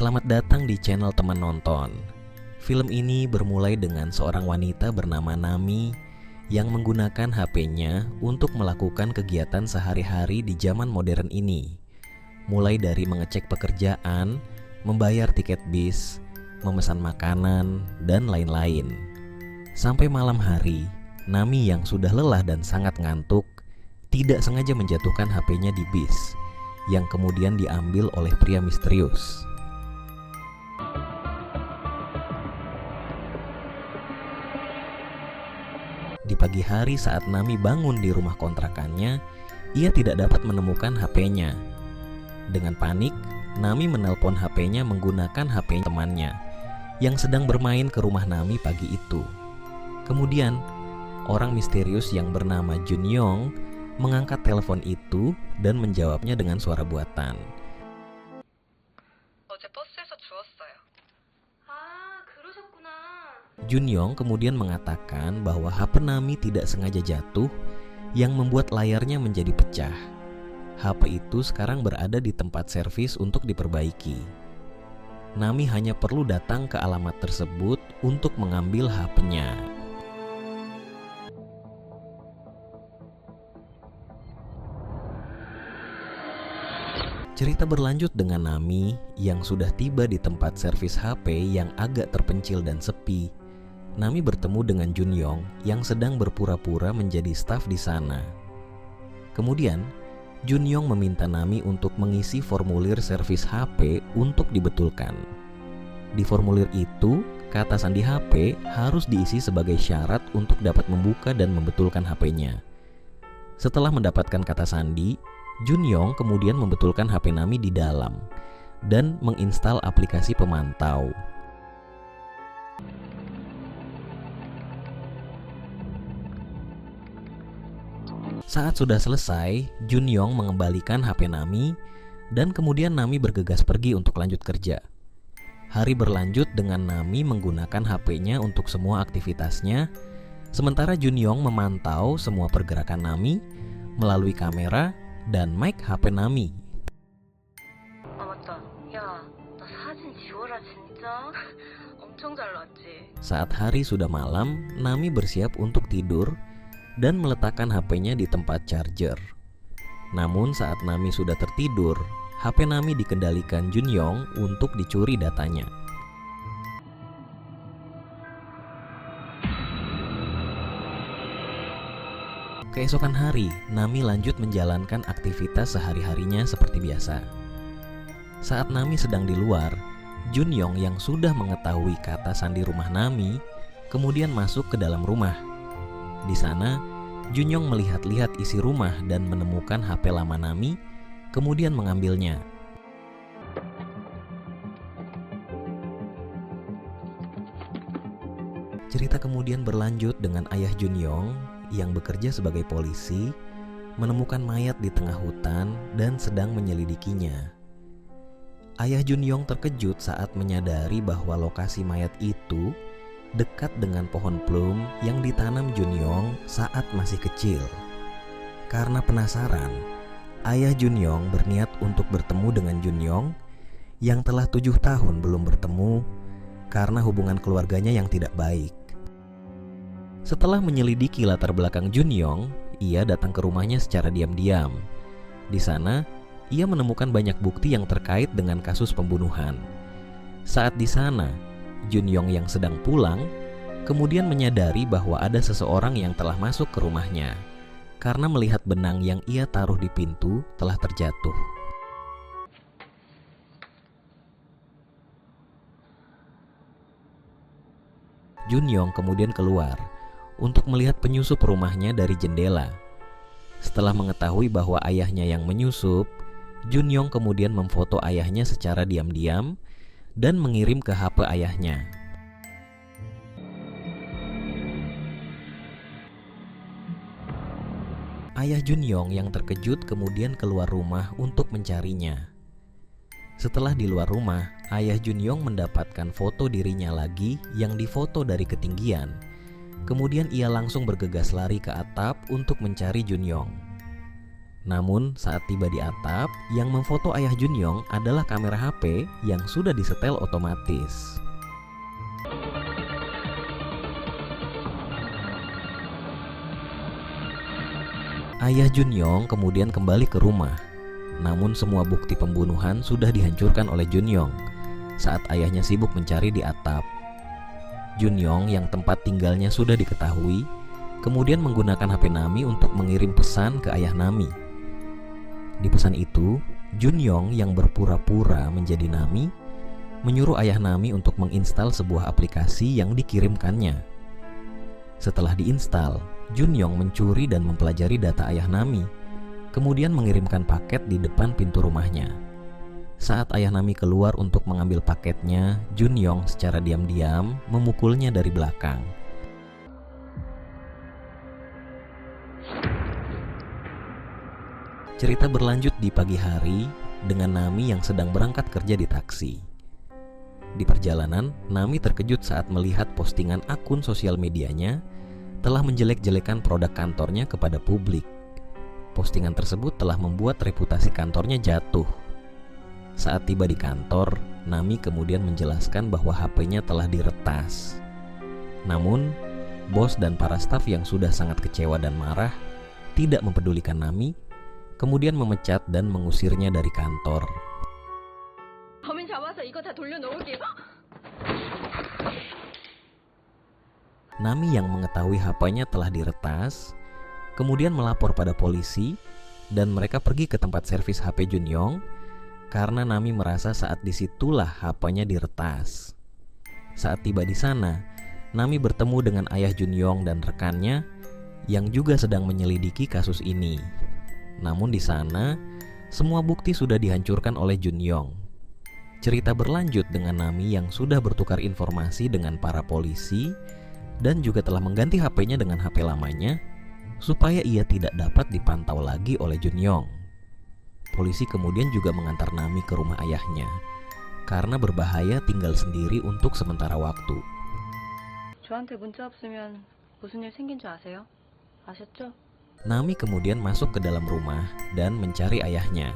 Selamat datang di channel Teman Nonton. Film ini bermulai dengan seorang wanita bernama Nami yang menggunakan HP-nya untuk melakukan kegiatan sehari-hari di zaman modern ini. Mulai dari mengecek pekerjaan, membayar tiket bis, memesan makanan, dan lain-lain. Sampai malam hari, Nami yang sudah lelah dan sangat ngantuk tidak sengaja menjatuhkan HP-nya di bis, yang kemudian diambil oleh pria misterius. Di pagi hari saat Nami bangun di rumah kontrakannya, ia tidak dapat menemukan HP-nya. Dengan panik, Nami menelpon HP-nya menggunakan HP temannya yang sedang bermain ke rumah Nami pagi itu. Kemudian, orang misterius yang bernama Junyong mengangkat telepon itu dan menjawabnya dengan suara buatan. Junyong kemudian mengatakan bahwa HP Nami tidak sengaja jatuh yang membuat layarnya menjadi pecah. HP itu sekarang berada di tempat servis untuk diperbaiki. Nami hanya perlu datang ke alamat tersebut untuk mengambil HP-nya. Cerita berlanjut dengan Nami yang sudah tiba di tempat servis HP yang agak terpencil dan sepi. Nami bertemu dengan Junyong yang sedang berpura-pura menjadi staf di sana. Kemudian, Junyong meminta Nami untuk mengisi formulir servis HP untuk dibetulkan. Di formulir itu, kata sandi HP harus diisi sebagai syarat untuk dapat membuka dan membetulkan HP-nya. Setelah mendapatkan kata sandi, Junyong kemudian membetulkan HP Nami di dalam dan menginstal aplikasi pemantau. Saat sudah selesai, Junyong mengembalikan HP Nami dan kemudian Nami bergegas pergi untuk lanjut kerja. Hari berlanjut dengan Nami menggunakan HP-nya untuk semua aktivitasnya, sementara Junyong memantau semua pergerakan Nami melalui kamera dan mic HP Nami. Saat hari sudah malam, Nami bersiap untuk tidur dan meletakkan HP-nya di tempat charger. Namun saat Nami sudah tertidur, HP Nami dikendalikan Junyong untuk dicuri datanya. Keesokan hari, Nami lanjut menjalankan aktivitas sehari-harinya seperti biasa. Saat Nami sedang di luar, Junyong yang sudah mengetahui kata sandi rumah Nami kemudian masuk ke dalam rumah. Di sana, Junyong melihat-lihat isi rumah dan menemukan HP lama Nami, kemudian mengambilnya. Cerita kemudian berlanjut dengan ayah Junyong yang bekerja sebagai polisi, menemukan mayat di tengah hutan dan sedang menyelidikinya. Ayah Junyong terkejut saat menyadari bahwa lokasi mayat itu dekat dengan pohon plum yang ditanam Junyong saat masih kecil. Karena penasaran, ayah Junyong berniat untuk bertemu dengan Junyong yang telah 7 tahun belum bertemu karena hubungan keluarganya yang tidak baik. Setelah menyelidiki latar belakang Junyong, ia datang ke rumahnya secara diam-diam. Di sana, ia menemukan banyak bukti yang terkait dengan kasus pembunuhan. Saat di sana, Junyong yang sedang pulang kemudian menyadari bahwa ada seseorang yang telah masuk ke rumahnya karena melihat benang yang ia taruh di pintu telah terjatuh. Junyong kemudian keluar untuk melihat penyusup rumahnya dari jendela. Setelah mengetahui bahwa ayahnya yang menyusup, Junyong kemudian memfoto ayahnya secara diam-diam dan mengirim ke HP ayahnya. Ayah Junyong yang terkejut kemudian keluar rumah untuk mencarinya. Setelah di luar rumah, ayah Junyong mendapatkan foto dirinya lagi yang difoto dari ketinggian. Kemudian ia langsung bergegas lari ke atap untuk mencari Junyong. Namun saat tiba di atap, yang memfoto ayah Junyong adalah kamera HP yang sudah disetel otomatis. Ayah Junyong kemudian kembali ke rumah. Namun semua bukti pembunuhan sudah dihancurkan oleh Junyong saat ayahnya sibuk mencari di atap. Junyong yang tempat tinggalnya sudah diketahui, kemudian menggunakan HP Nami untuk mengirim pesan ke ayah Nami. Di pesan itu, Junyong yang berpura-pura menjadi Nami menyuruh ayah Nami untuk menginstal sebuah aplikasi yang dikirimkannya. Setelah diinstal, Junyong mencuri dan mempelajari data ayah Nami, kemudian mengirimkan paket di depan pintu rumahnya. Saat ayah Nami keluar untuk mengambil paketnya, Junyong secara diam-diam memukulnya dari belakang. Cerita berlanjut di pagi hari dengan Nami yang sedang berangkat kerja di taksi. Di perjalanan, Nami terkejut saat melihat postingan akun sosial medianya telah menjelek-jelekan produk kantornya kepada publik. Postingan tersebut telah membuat reputasi kantornya jatuh. Saat tiba di kantor, Nami kemudian menjelaskan bahwa HP-nya telah diretas. Namun, bos dan para staf yang sudah sangat kecewa dan marah tidak mempedulikan Nami, kemudian memecat dan mengusirnya dari kantor. Nami yang mengetahui HP-nya telah diretas, kemudian melapor pada polisi dan mereka pergi ke tempat servis HP Junyong karena Nami merasa saat disitulah HP-nya diretas. Saat tiba di sana, Nami bertemu dengan ayah Junyong dan rekannya yang juga sedang menyelidiki kasus ini. Namun di sana, semua bukti sudah dihancurkan oleh Junyong. Cerita berlanjut dengan Nami yang sudah bertukar informasi dengan para polisi dan juga telah mengganti HP-nya dengan HP lamanya supaya ia tidak dapat dipantau lagi oleh Junyong. Polisi kemudian juga mengantar Nami ke rumah ayahnya karena berbahaya tinggal sendiri untuk sementara waktu. 저한테 문자 없으면 무슨 일 생긴 줄 아세요? 아셨죠? Nami kemudian masuk ke dalam rumah dan mencari ayahnya.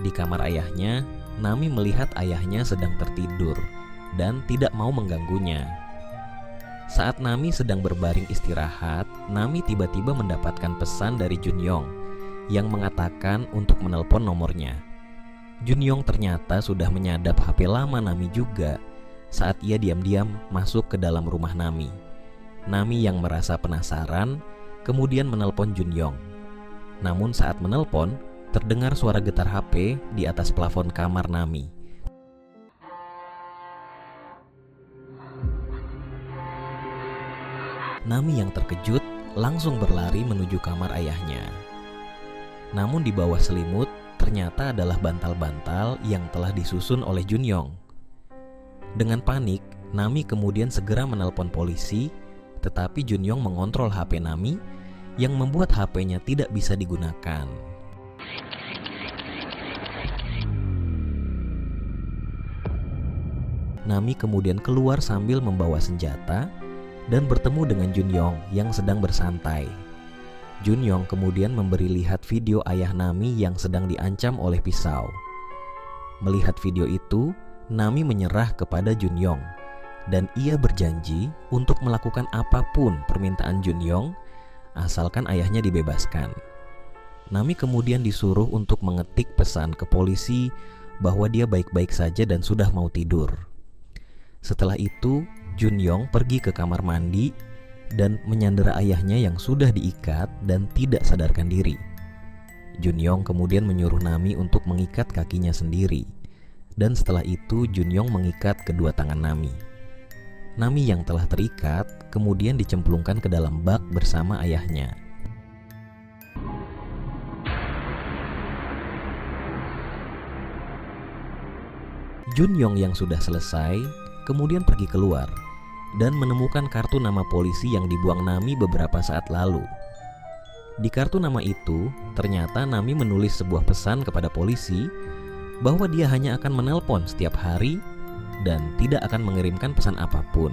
Di kamar ayahnya, Nami melihat ayahnya sedang tertidur dan tidak mau mengganggunya. Saat Nami sedang berbaring istirahat, Nami tiba-tiba mendapatkan pesan dari Junyong yang mengatakan untuk menelpon nomornya. Junyong ternyata sudah menyadap HP lama Nami juga saat ia diam-diam masuk ke dalam rumah Nami. Nami yang merasa penasaran kemudian menelpon Junyong. Namun saat menelpon, terdengar suara getar HP di atas plafon kamar Nami. Nami yang terkejut langsung berlari menuju kamar ayahnya. Namun di bawah selimut ternyata adalah bantal-bantal yang telah disusun oleh Junyong. Dengan panik, Nami kemudian segera menelpon polisi, tetapi Junyong mengontrol HP Nami yang membuat HP-nya tidak bisa digunakan. Nami kemudian keluar sambil membawa senjata dan bertemu dengan Junyong yang sedang bersantai. Junyong kemudian memberi lihat video ayah Nami yang sedang diancam oleh pisau. Melihat video itu, Nami menyerah kepada Junyong dan ia berjanji untuk melakukan apapun permintaan Junyong asalkan ayahnya dibebaskan. Nami kemudian disuruh untuk mengetik pesan ke polisi bahwa dia baik-baik saja dan sudah mau tidur. Setelah itu, Junyong pergi ke kamar mandi dan menyandera ayahnya yang sudah diikat dan tidak sadarkan diri. Junyong kemudian menyuruh Nami untuk mengikat kakinya sendiri, dan setelah itu Junyong mengikat kedua tangan Nami. Nami yang telah terikat kemudian dicemplungkan ke dalam bak bersama ayahnya. Junyong yang sudah selesai kemudian pergi keluar dan menemukan kartu nama polisi yang dibuang Nami beberapa saat lalu. Di kartu nama itu ternyata Nami menulis sebuah pesan kepada polisi bahwa dia hanya akan menelpon setiap hari dan tidak akan mengirimkan pesan apapun.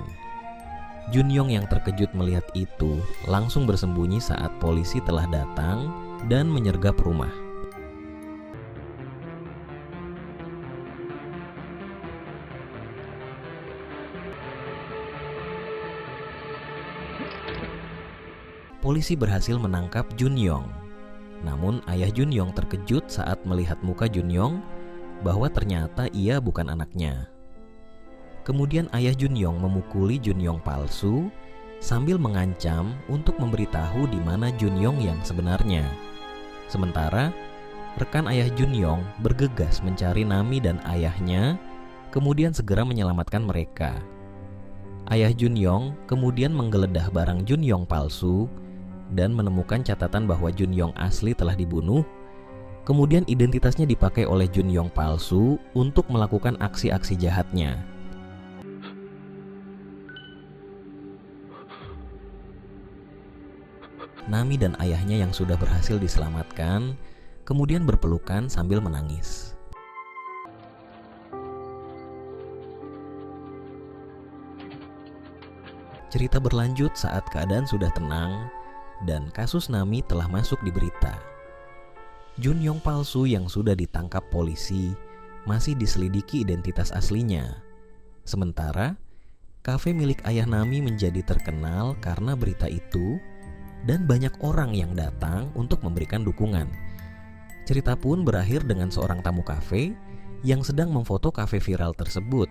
Junyong yang terkejut melihat itu langsung bersembunyi saat polisi telah datang dan menyergap rumah. Polisi berhasil menangkap Junyong. Namun ayah Junyong terkejut saat melihat muka Junyong bahwa ternyata ia bukan anaknya. Kemudian ayah Junyong memukuli Junyong palsu sambil mengancam untuk memberitahu di mana Junyong yang sebenarnya. Sementara rekan ayah Junyong bergegas mencari Nami dan ayahnya, kemudian segera menyelamatkan mereka. Ayah Junyong kemudian menggeledah barang Junyong palsu dan menemukan catatan bahwa Junyong asli telah dibunuh. Kemudian identitasnya dipakai oleh Junyong palsu untuk melakukan aksi-aksi jahatnya. Nami dan ayahnya yang sudah berhasil diselamatkan kemudian berpelukan sambil menangis. Cerita berlanjut saat keadaan sudah tenang dan kasus Nami telah masuk di berita. Junyong palsu yang sudah ditangkap polisi masih diselidiki identitas aslinya. Sementara kafe milik ayah Nami menjadi terkenal karena berita itu dan banyak orang yang datang untuk memberikan dukungan. Cerita pun berakhir dengan seorang tamu kafe yang sedang memfoto kafe viral tersebut.